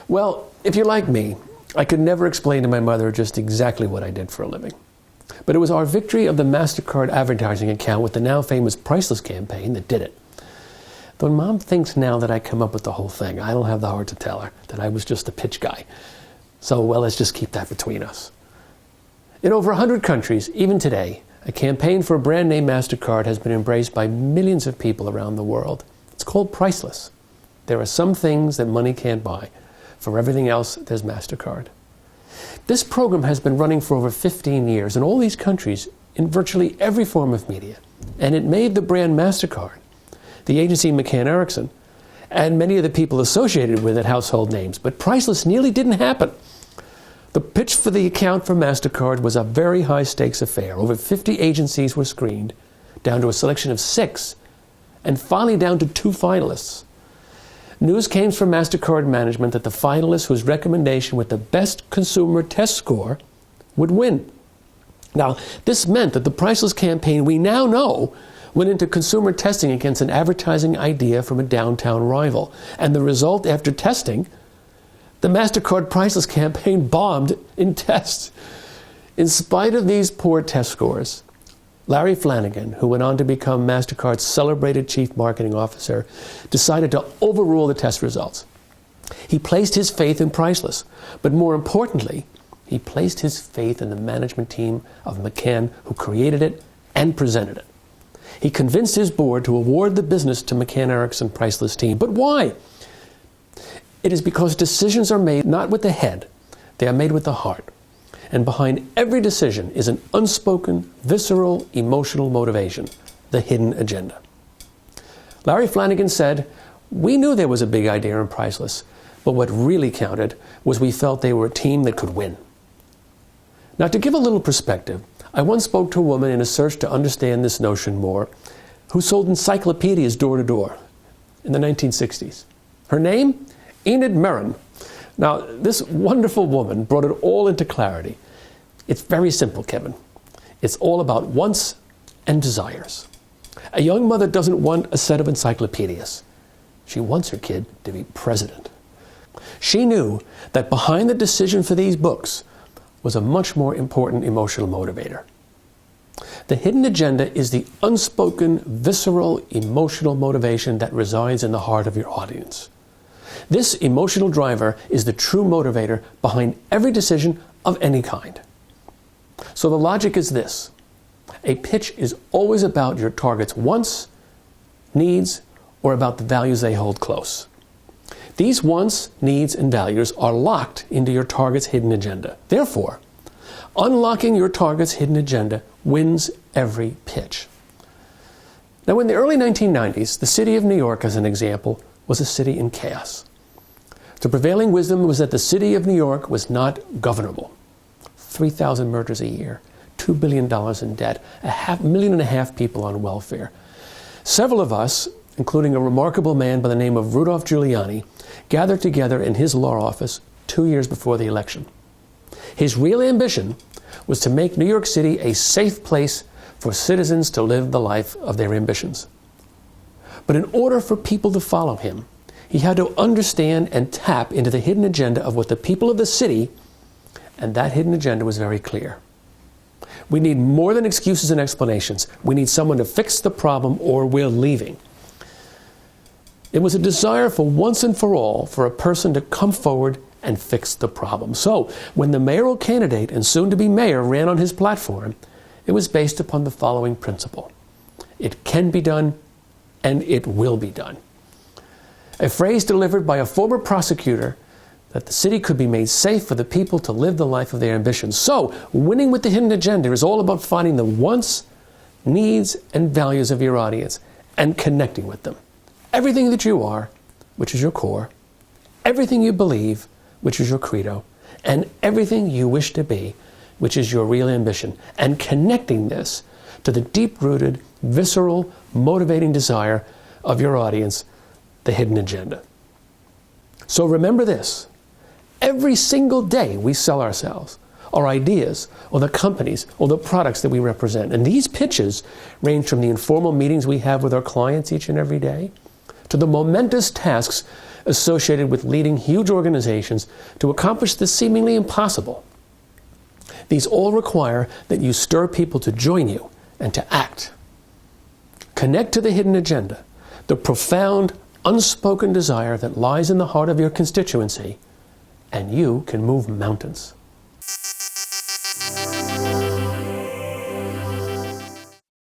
Well, if you're like me, I could never explain to my mother just exactly what I did for a living. But it was our victory of the MasterCard advertising account with the now famous Priceless campaign that did it. Though Mom thinks now that I come up with the whole thing, I don't have the heart to tell her that I was just a pitch guy. So, well, let's just keep that between us. In over 100 countries, even today, a campaign for a brand name MasterCard has been embraced by millions of people around the world. It's called Priceless. There are some things that money can't buy. For everything else, there's MasterCard. This program has been running for over 15 years in all these countries in virtually every form of media. And it made the brand MasterCard, the agency McCann Erickson, and many of the people associated with it household names. But Priceless nearly didn't happen. The pitch for the account for MasterCard was a very high-stakes affair. Over 50 agencies were screened, down to a selection of 6, and finally down to 2 finalists. News came from MasterCard management that the finalist whose recommendation with the best consumer test score would win. Now, this meant that the Priceless campaign we now know went into consumer testing against an advertising idea from a downtown rival. And the result after testing, the MasterCard Priceless campaign bombed in tests. In spite of these poor test scores, Larry Flanagan, who went on to become MasterCard's celebrated chief marketing officer, decided to overrule the test results. He placed his faith in Priceless, but more importantly, he placed his faith in the management team of McCann, who created it and presented it. He convinced his board to award the business to McCann Erickson Priceless team. But why? It is because decisions are made not with the head, they are made with the heart. And behind every decision is an unspoken, visceral, emotional motivation, the hidden agenda. Larry Flanagan said, "We knew there was a big idea in Priceless, but what really counted was we felt they were a team that could win." Now, to give a little perspective, I once spoke to a woman in a search to understand this notion more, who sold encyclopedias door to door in the 1960s. Her name? Enid Merron. Now, this wonderful woman brought it all into clarity. It's very simple, Kevin. It's all about wants and desires. A young mother doesn't want a set of encyclopedias. She wants her kid to be president. She knew that behind the decision for these books was a much more important emotional motivator. The hidden agenda is the unspoken, visceral, emotional motivation that resides in the heart of your audience. This emotional driver is the true motivator behind every decision of any kind. So the logic is this. A pitch is always about your target's wants, needs, or about the values they hold close. These wants, needs, and values are locked into your target's hidden agenda. Therefore, unlocking your target's hidden agenda wins every pitch. Now, in the early 1990s, the city of New York, as an example, was a city in chaos. The prevailing wisdom was that the city of New York was not governable. 3,000 murders a year, $2 billion in debt, 1.5 million people on welfare. Several of us, including a remarkable man by the name of Rudolph Giuliani, gathered together in his law office 2 years before the election. His real ambition was to make New York City a safe place for citizens to live the life of their ambitions. But in order for people to follow him, he had to understand and tap into the hidden agenda of what the people of the city, and that hidden agenda was very clear. We need more than excuses and explanations. We need someone to fix the problem or we're leaving. It was a desire for once and for all for a person to come forward and fix the problem. So, when the mayoral candidate and soon-to-be mayor ran on his platform, it was based upon the following principle. It can be done, and it will be done. A phrase delivered by a former prosecutor that the city could be made safe for the people to live the life of their ambitions. So, winning with the hidden agenda is all about finding the wants, needs, and values of your audience and connecting with them. Everything that you are, which is your core, everything you believe, which is your credo, and everything you wish to be, which is your real ambition, and connecting this to the deep-rooted, visceral, motivating desire of your audience, the hidden agenda. So remember this. Every single day we sell ourselves, our ideas, or the companies, or the products that we represent. And these pitches range from the informal meetings we have with our clients each and every day, to the momentous tasks associated with leading huge organizations to accomplish the seemingly impossible. These all require that you stir people to join you and to act. Connect to the hidden agenda, the profound, unspoken desire that lies in the heart of your constituency, and you can move mountains.